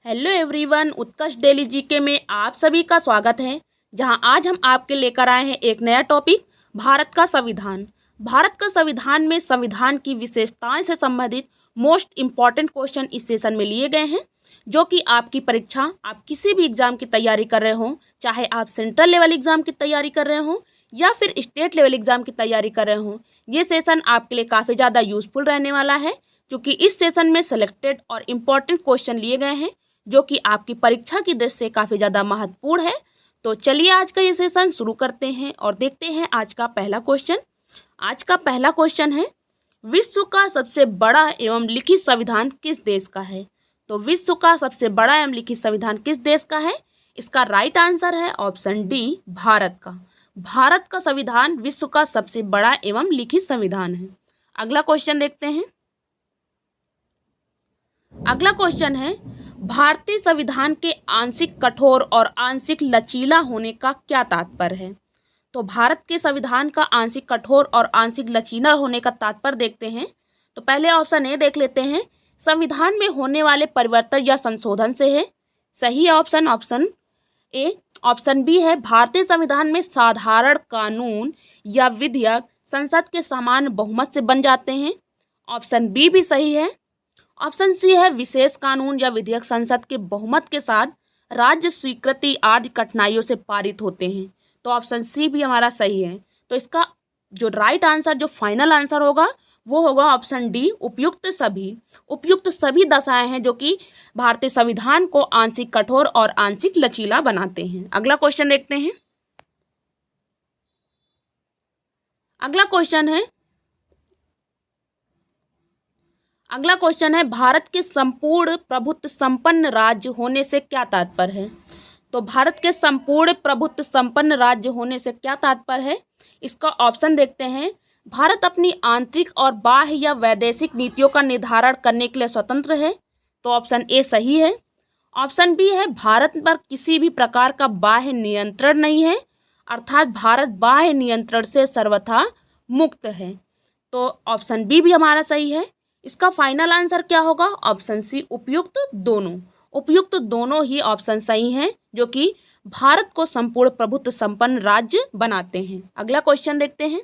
Hello everyone, उत्कर्ष daily GK में आप सभी का स्वागत है। जहां आज हम आपके लेकर आए हैं एक नया टॉपिक, भारत का संविधान। भारत का संविधान में संविधान की विशेषताएं से संबंधित मोस्ट इम्पॉर्टेंट क्वेश्चन इस सेशन में लिए गए हैं, जो कि आपकी परीक्षा, आप किसी भी एग्जाम की तैयारी कर रहे हो, चाहे आप सेंट्रल लेवल एग्जाम की तैयारी कर रहे हो या फिर स्टेट लेवल एग्जाम की तैयारी कर रहे हो, ये सेशन आपके लिए काफ़ी ज़्यादा यूजफुल रहने वाला है, क्योंकि इस सेशन में सेलेक्टेड और इम्पॉर्टेंट क्वेश्चन लिए गए हैं जो कि आपकी परीक्षा की दृष्टि से काफ़ी ज़्यादा महत्वपूर्ण है। तो चलिए आज का ये सेशन शुरू करते हैं और देखते हैं आज का पहला क्वेश्चन। आज का पहला क्वेश्चन है, विश्व का सबसे बड़ा एवं लिखित संविधान किस देश का है? तो विश्व का सबसे बड़ा एवं लिखित संविधान किस देश का है? इसका राइट आंसर है ऑप्शन डी, भारत का। भारत का संविधान विश्व का सबसे बड़ा एवं लिखित संविधान है। अगला क्वेश्चन देखते हैं। अगला क्वेश्चन है, भारतीय संविधान के आंशिक कठोर और आंशिक लचीला होने का क्या तात्पर्य है? तो भारत के संविधान का आंशिक कठोर और आंशिक लचीला होने का तात्पर्य देखते हैं। तो पहले ऑप्शन ए देख लेते हैं, संविधान में होने वाले परिवर्तन या संशोधन से है। सही option option A. Option B है, भारतीय संविधान में साधारण कानून या विधेयक संसद के समान बहुमत से बन जाते हैं। ऑप्शन बी भी सही है। ऑप्शन सी है, विशेष कानून या विधेयक संसद के बहुमत के साथ राज्य स्वीकृति आदि कठिनाइयों से पारित होते हैं। तो ऑप्शन सी भी हमारा सही है। तो इसका जो राइट आंसर, जो फाइनल आंसर होगा, वो होगा ऑप्शन डी, उपयुक्त सभी। उपयुक्त सभी दशाएं हैं जो कि भारतीय संविधान को आंशिक कठोर और आंशिक लचीला बनाते हैं। अगला क्वेश्चन देखते हैं। अगला क्वेश्चन है, भारत के संपूर्ण प्रभुत्व संपन्न राज्य होने से क्या तात्पर्य है? तो भारत के संपूर्ण प्रभुत्व संपन्न राज्य होने से क्या तात्पर्य है? इसका ऑप्शन देखते हैं। भारत अपनी आंतरिक और बाह्य या वैदेशिक नीतियों का निर्धारण करने के लिए स्वतंत्र है। तो ऑप्शन ए सही है। ऑप्शन बी है, भारत पर किसी भी प्रकार का बाह्य नियंत्रण नहीं है, अर्थात भारत बाह्य नियंत्रण से सर्वथा मुक्त है। तो ऑप्शन बी भी हमारा सही है। इसका फाइनल आंसर क्या होगा? ऑप्शन सी, उपयुक्त दोनों। उपयुक्त दोनों ही ऑप्शन सही हैं, जो कि भारत को संपूर्ण प्रभुत्व संपन्न राज्य बनाते हैं। अगला क्वेश्चन देखते हैं।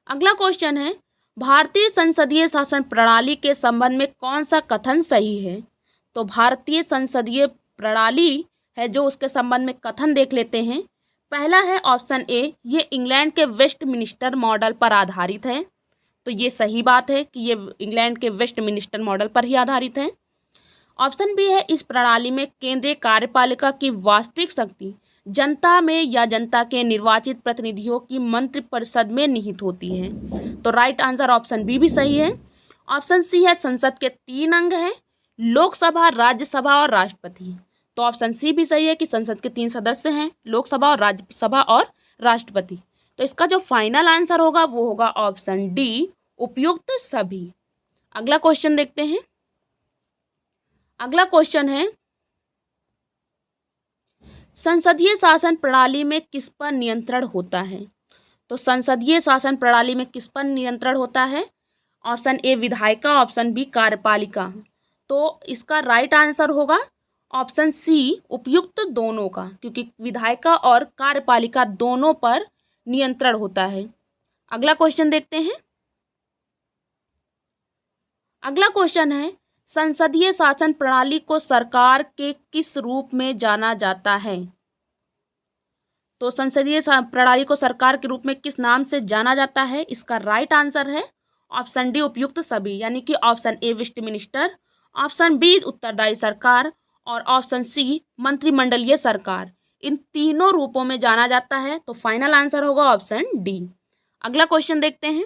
अगला क्वेश्चन है, भारतीय संसदीय शासन प्रणाली के संबंध में कौन सा कथन सही है? तो भारतीय संसदीय प्रणाली है जो, उसके संबंध में कथन देख लेते हैं। पहला है ऑप्शन ए, ये इंग्लैंड के वेस्टमिनिस्टर मॉडल पर आधारित है। तो ये सही बात है कि ये इंग्लैंड के वेस्टमिनिस्टर मॉडल पर ही आधारित है। ऑप्शन बी है, इस प्रणाली में केंद्रीय कार्यपालिका की वास्तविक शक्ति जनता में या जनता के निर्वाचित प्रतिनिधियों की मंत्रिपरिषद में निहित होती है। तो राइट आंसर ऑप्शन बी भी सही है। ऑप्शन सी है, संसद के 3 अंग हैं, लोकसभा, राज्यसभा और राष्ट्रपति। तो ऑप्शन सी भी सही है कि संसद के 3 सदस्य हैं, लोकसभा और राज्यसभा और राष्ट्रपति। तो इसका जो फाइनल आंसर होगा वो होगा ऑप्शन डी, उपयुक्त सभी। अगला क्वेश्चन देखते हैं। अगला क्वेश्चन है, संसदीय शासन प्रणाली में किस पर नियंत्रण होता है? तो संसदीय शासन प्रणाली में किस पर नियंत्रण होता है? ऑप्शन ए विधायिका, ऑप्शन बी कार्यपालिका। तो इसका राइट आंसर होगा ऑप्शन सी, उपयुक्त दोनों का, क्योंकि विधायिका और कार्यपालिका दोनों पर नियंत्रण होता है। अगला क्वेश्चन देखते हैं। अगला क्वेश्चन है, संसदीय शासन प्रणाली को सरकार के किस रूप में जाना जाता है? तो संसदीय प्रणाली को सरकार के रूप में किस नाम से जाना जाता है? इसका राइट आंसर है ऑप्शन डी, उपयुक्त सभी, यानी कि option A Westminster, option B उत्तरदायी सरकार और ऑप्शन सी मंत्रिमंडलीय सरकार। इन तीनों रूपों में जाना जाता है। तो फाइनल आंसर होगा ऑप्शन डी। अगला क्वेश्चन देखते हैं।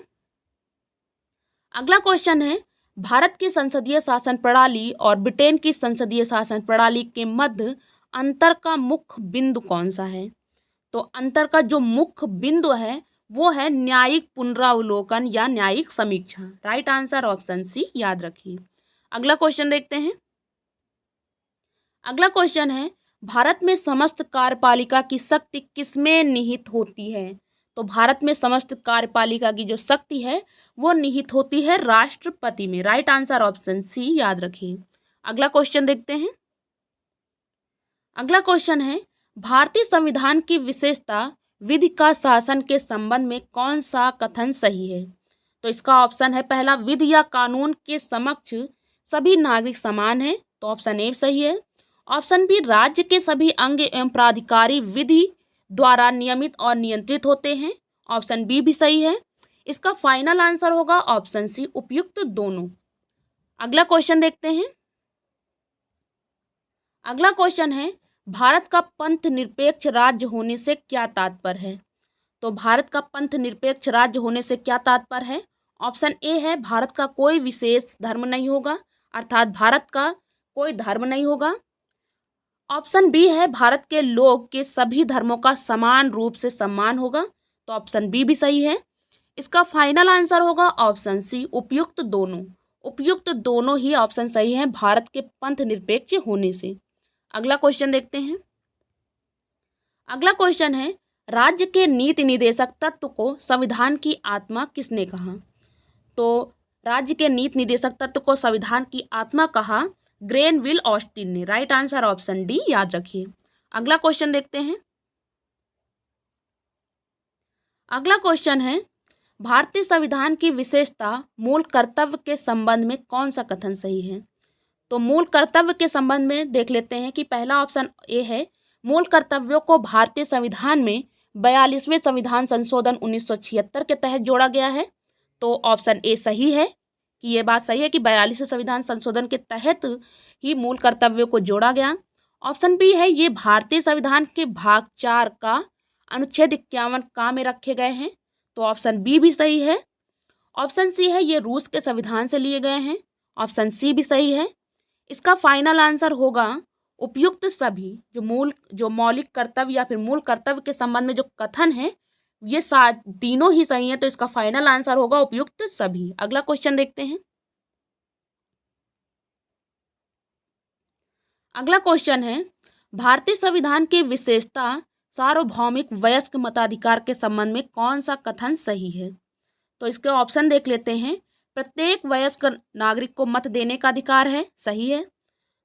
अगला क्वेश्चन है, भारत की संसदीय शासन प्रणाली और ब्रिटेन की संसदीय शासन प्रणाली के मध्य अंतर का मुख्य बिंदु कौन सा है? तो अंतर का जो मुख्य बिंदु है वो है न्यायिक पुनरावलोकन या न्यायिक समीक्षा। राइट आंसर ऑप्शन सी, याद रखिए। अगला क्वेश्चन देखते हैं। अगला क्वेश्चन है, भारत में समस्त कार्यपालिका की शक्ति किसमें निहित होती है? तो भारत में समस्त कार्यपालिका की जो शक्ति है वो निहित होती है राष्ट्रपति में। राइट आंसर ऑप्शन सी, याद रखिए। अगला क्वेश्चन देखते हैं। अगला क्वेश्चन है, भारतीय संविधान की विशेषता विधि का शासन के संबंध में कौन सा कथन सही है? तो इसका ऑप्शन है पहला, विधि या कानून के समक्ष सभी नागरिक समान हैं, तो ऑप्शन ए सही है। ऑप्शन बी, राज्य के सभी अंग एवं प्राधिकारी विधि द्वारा नियमित और नियंत्रित होते हैं, ऑप्शन बी भी सही है। इसका फाइनल आंसर होगा ऑप्शन सी, उपयुक्त दोनों। अगला क्वेश्चन देखते हैं। अगला क्वेश्चन है, भारत का पंथ निरपेक्ष राज्य होने से क्या तात्पर्य है? तो भारत का पंथ निरपेक्ष राज्य होने से क्या तात्पर्य है? ऑप्शन ए है, भारत का कोई विशेष धर्म नहीं होगा, अर्थात भारत का कोई धर्म नहीं होगा। ऑप्शन बी है, भारत के लोग के सभी धर्मों का समान रूप से सम्मान होगा, तो ऑप्शन बी भी सही है। इसका फाइनल आंसर होगा ऑप्शन सी, उपयुक्त दोनों। उपयुक्त दोनों ही ऑप्शन सही है भारत के पंथ निरपेक्ष होने से। अगला क्वेश्चन देखते हैं। अगला क्वेश्चन है, राज्य के नीति निर्देशक तत्व को संविधान की आत्मा किसने कहा? तो राज्य के नीति निर्देशक तत्व को संविधान की आत्मा कहा ग्रेनविल ऑस्टिन ने। राइट आंसर ऑप्शन डी, याद रखिए। अगला क्वेश्चन देखते हैं। अगला क्वेश्चन है, भारतीय संविधान की विशेषता मूल कर्तव्य के संबंध में कौन सा कथन सही है? तो मूल कर्तव्य के संबंध में देख लेते हैं कि पहला ऑप्शन ए है, मूल कर्तव्यों को भारतीय संविधान में 42वें संविधान संशोधन 1976 के तहत जोड़ा गया है, तो ऑप्शन ए सही है कि ये बात सही है कि 42वें संविधान संशोधन के तहत ही मूल कर्तव्यों को जोड़ा गया। ऑप्शन बी है, ये भारतीय संविधान के भाग 4 का अनुच्छेद 51 का में रखे गए हैं, तो ऑप्शन बी भी सही है। ऑप्शन सी है, ये रूस के संविधान से लिए गए हैं, ऑप्शन सी भी सही है। इसका फाइनल आंसर होगा उपयुक्त सभी। जो मौलिक कर्तव्य या फिर मूल कर्तव्य के संबंध में जो कथन है ये तीनों ही सही है, तो इसका फाइनल आंसर होगा उपयुक्त सभी। अगला क्वेश्चन देखते हैं। अगला क्वेश्चन है, भारतीय संविधान की विशेषता सार्वभौमिक वयस्क मताधिकार के संबंध में कौन सा कथन सही है? तो इसके ऑप्शन देख लेते हैं। प्रत्येक वयस्क नागरिक को मत देने का अधिकार है, सही है।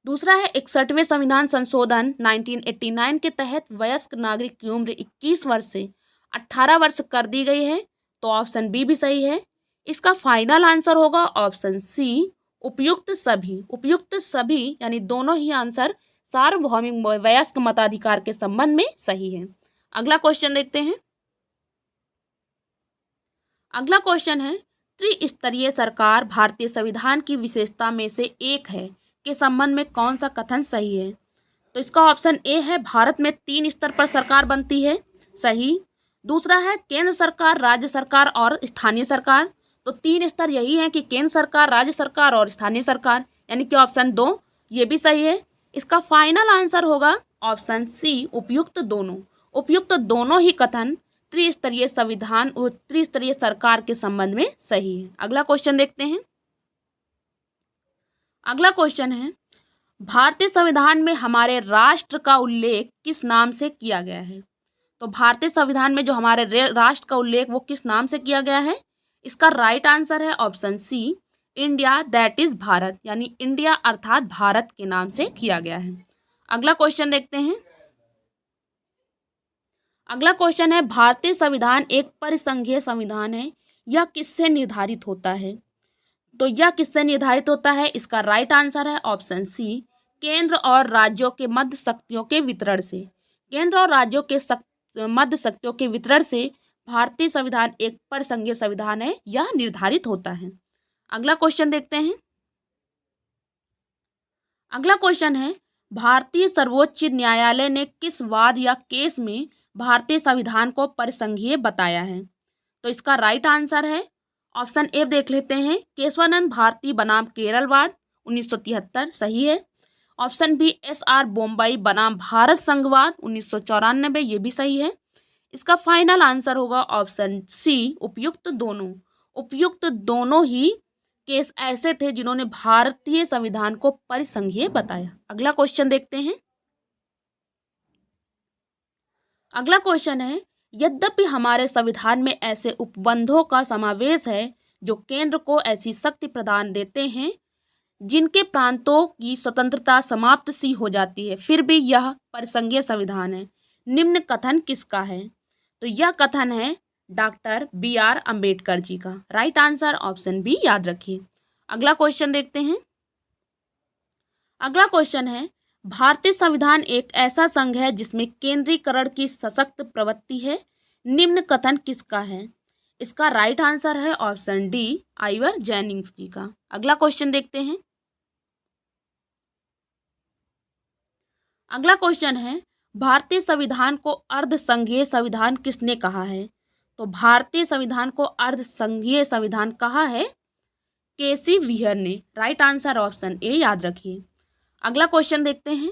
दूसरा है, 61वें संविधान संशोधन 1989 के तहत वयस्क नागरिक की उम्र 21 वर्ष से 18 वर्ष कर दी गई है, तो ऑप्शन बी भी सही है। इसका फाइनल आंसर होगा ऑप्शन सी, उपयुक्त सभी। उपयुक्त सभी यानी दोनों ही आंसर सार्वभौमिक वयस्क मताधिकार के संबंध में सही है। अगला क्वेश्चन देखते हैं। अगला क्वेश्चन है, त्रिस्तरीय सरकार भारतीय संविधान की विशेषता में से एक है के संबंध में कौन सा कथन सही है? तो इसका ऑप्शन ए है, भारत में 3 स्तर पर सरकार बनती है, सही। दूसरा है, केंद्र सरकार, राज्य सरकार और स्थानीय सरकार, तो 3 स्तर यही है कि केंद्र सरकार, राज्य सरकार और स्थानीय सरकार, यानी कि ऑप्शन 2 ये भी सही है। इसका फाइनल आंसर होगा ऑप्शन सी, उपयुक्त दोनों। उपयुक्त दोनों ही कथन त्रिस्तरीय संविधान और त्रिस्तरीय सरकार के संबंध में सही है। अगला क्वेश्चन देखते हैं। अगला क्वेश्चन है, भारतीय संविधान में हमारे राष्ट्र का उल्लेख किस नाम से किया गया है? तो भारतीय संविधान में जो हमारे राष्ट्र का उल्लेख वो किस नाम से किया गया है? इसका राइट आंसर है option C, India, that is Bharat, यानी इंडिया अर्थात भारत के नाम से किया गया है। अगला क्वेश्चन देखते हैं। अगला क्वेश्चन है, भारतीय संविधान एक परिसंघीय संविधान है, यह किससे निर्धारित होता है? तो यह किससे निर्धारित होता है? इसका राइट आंसर है ऑप्शन सी, केंद्र और राज्यों के मध्य शक्तियों के वितरण से। केंद्र और राज्यों के मध्य शक्तियों के वितरण से भारतीय संविधान एक परिसंघीय संविधान है, यह निर्धारित होता है। अगला क्वेश्चन देखते हैं। अगला क्वेश्चन है, भारतीय सर्वोच्च न्यायालय ने किस वाद या केस में भारतीय संविधान को परिसंघीय बताया है? तो इसका राइट आंसर है ऑप्शन ए देख लेते हैं, केशवानंद भारती बनाम केरलवाद 1973, सही है। ऑप्शन बी, SR बोम्बई बनाम भारत संघवाद 1994, ये भी सही है। इसका फाइनल आंसर होगा ऑप्शन सी, उपयुक्त दोनों। उपयुक्त दोनों ही केस ऐसे थे जिन्होंने भारतीय संविधान को परिसंघीय बताया। अगला क्वेश्चन देखते हैं। अगला क्वेश्चन है, यद्यपि हमारे संविधान में ऐसे उपबंधों का समावेश है जो केंद्र को ऐसी शक्ति प्रदान देते हैं जिनके प्रांतों की स्वतंत्रता समाप्त सी हो जाती है फिर भी यह परिसंघीय संविधान है, निम्न कथन किसका है? तो यह कथन है डॉक्टर BR अम्बेडकर जी का। राइट आंसर ऑप्शन बी याद रखिए। अगला क्वेश्चन देखते हैं। अगला क्वेश्चन है, भारतीय संविधान एक ऐसा संघ है जिसमें केंद्रीकरण की सशक्त प्रवृत्ति है, निम्न कथन किसका है? इसका राइट आंसर है ऑप्शन डी आइवर जेनिंग्स जी का। अगला क्वेश्चन देखते हैं। अगला क्वेश्चन है, भारतीय संविधान को अर्ध संघीय संविधान किसने कहा है? तो भारतीय संविधान को अर्ध संघीय संविधान कहा है KC व्हीयर ने। राइट आंसर ऑप्शन ए याद रखिए। अगला क्वेश्चन देखते हैं।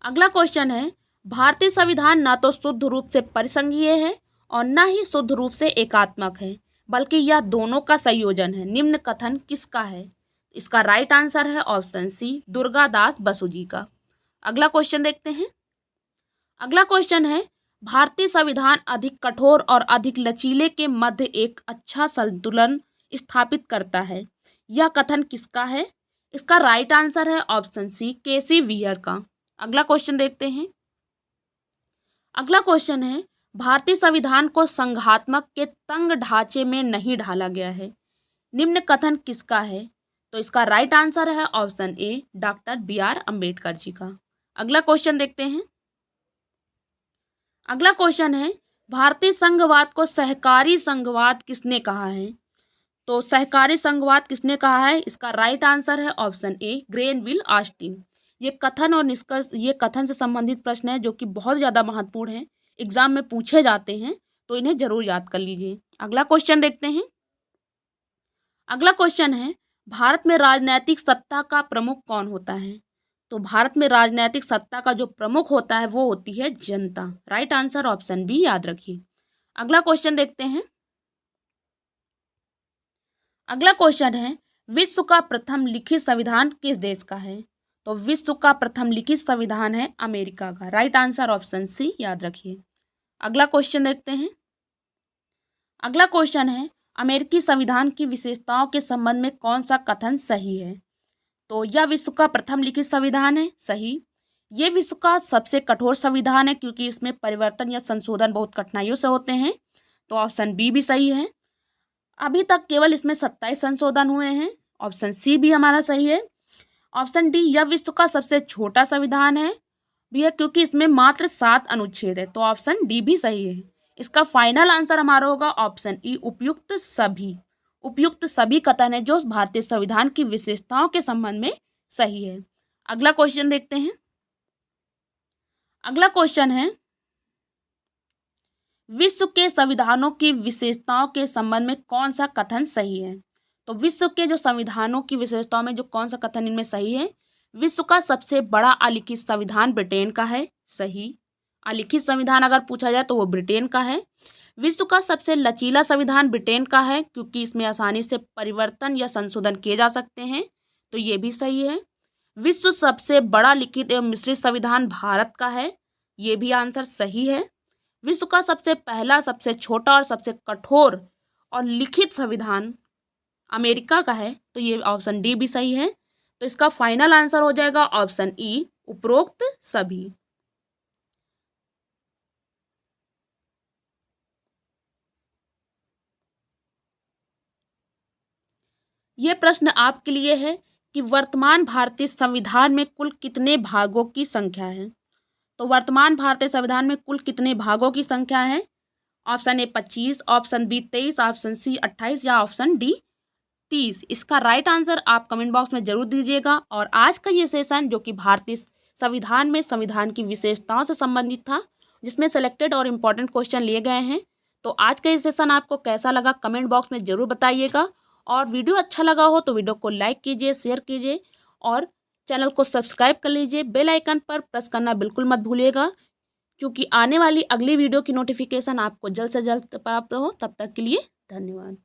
अगला क्वेश्चन है, भारतीय संविधान ना तो शुद्ध रूप से परिसंघीय है और न ही शुद्ध रूप से एकात्मक है, बल्कि यह दोनों का संयोजन है, निम्न कथन किसका है? इसका राइट आंसर है ऑप्शन सी दुर्गादास बसु जी का। अगला क्वेश्चन देखते हैं। अगला क्वेश्चन है, भारतीय संविधान अधिक कठोर और अधिक लचीले के मध्य एक अच्छा संतुलन स्थापित करता है, यह कथन किसका है? इसका राइट आंसर है ऑप्शन सी KC व्हीयर का। अगला क्वेश्चन देखते हैं। अगला क्वेश्चन है, भारतीय संविधान को संघात्मक के तंग ढांचे में नहीं ढाला गया है, निम्न कथन किसका है? तो इसका राइट आंसर है option A doctor BR Ambedkar ji का। अगला क्वेश्चन देखते हैं। अगला क्वेश्चन है, भारतीय संघवाद को सहकारी संघवाद किसने कहा है? तो सहकारी संघवाद किसने कहा है? इसका राइट आंसर है ऑप्शन ए ग्रेनविल ऑस्टिन। ये कथन और निष्कर्ष, ये कथन से संबंधित प्रश्न है जो कि बहुत ज़्यादा महत्वपूर्ण है, एग्जाम में पूछे जाते हैं, तो इन्हें जरूर याद कर लीजिए। अगला क्वेश्चन देखते हैं। अगला क्वेश्चन है, भारत में राजनैतिक सत्ता का प्रमुख कौन होता है? तो भारत में राजनैतिक सत्ता का जो प्रमुख होता है वो होती है जनता। राइट आंसर ऑप्शन बी याद रखिए। अगला क्वेश्चन देखते हैं। अगला क्वेश्चन है, विश्व का प्रथम लिखित संविधान किस देश का है? तो विश्व का प्रथम लिखित संविधान है अमेरिका का। राइट आंसर ऑप्शन सी याद रखिए। अगला क्वेश्चन देखते हैं। अगला क्वेश्चन है, अमेरिकी संविधान की विशेषताओं के संबंध में कौन सा कथन सही है? तो यह विश्व का प्रथम लिखित संविधान है, सही। ये विश्व का सबसे कठोर संविधान है क्योंकि इसमें परिवर्तन या संशोधन बहुत कठिनाइयों से होते हैं, तो ऑप्शन बी भी सही है। अभी तक केवल इसमें 27 संशोधन हुए हैं, ऑप्शन सी भी हमारा सही है। ऑप्शन डी, यह विश्व का सबसे छोटा संविधान है भी है क्योंकि इसमें मात्र 7 अनुच्छेद है, तो ऑप्शन डी भी सही है। इसका फाइनल आंसर हमारा होगा ऑप्शन ई उपयुक्त सभी। उपयुक्त सभी कथन है जो भारतीय संविधान की विशेषताओं के संबंध में सही है। अगला क्वेश्चन देखते हैं। अगला क्वेश्चन है, विश्व के संविधानों की विशेषताओं के संबंध में कौन सा कथन सही है? तो विश्व के जो संविधानों की विशेषताओं में जो कौन सा कथन इनमें सही है? विश्व का सबसे बड़ा अलिखित संविधान ब्रिटेन का है, सही। अलिखित संविधान अगर पूछा जाए तो वो ब्रिटेन का है। विश्व का सबसे लचीला संविधान ब्रिटेन का है क्योंकि इसमें आसानी से परिवर्तन या संशोधन किए जा सकते हैं, तो ये भी सही है। विश्व सबसे बड़ा लिखित एवं मिश्रित संविधान भारत का है, ये भी आंसर सही है। विश्व का सबसे पहला, सबसे छोटा और सबसे कठोर और लिखित संविधान अमेरिका का है, तो ये ऑप्शन डी भी सही है। तो इसका फाइनल आंसर हो जाएगा ऑप्शन ई उपरोक्त सभी। ये प्रश्न आपके लिए है कि वर्तमान भारतीय संविधान में कुल कितने भागों की संख्या है? तो वर्तमान भारतीय संविधान में कुल कितने भागों की संख्या है? Option A 25, option B 23, option C 28 या ऑप्शन डी 30। इसका राइट आंसर आप कमेंट बॉक्स में जरूर दीजिएगा। और आज का ये सेशन जो कि भारतीय संविधान में संविधान की विशेषताओं से संबंधित था, जिसमें सेलेक्टेड और इम्पॉर्टेंट क्वेश्चन लिए गए हैं, तो आज का ये सेशन आपको कैसा लगा कमेंट बॉक्स में जरूर बताइएगा। और वीडियो अच्छा लगा हो तो वीडियो को लाइक कीजिए, शेयर कीजिए और चैनल को सब्सक्राइब कर लीजिए। बेल आइकन पर प्रेस करना बिल्कुल मत भूलिएगा क्योंकि आने वाली अगली वीडियो की नोटिफिकेशन आपको जल्द से जल्द प्राप्त हो। तब तक के लिए धन्यवाद।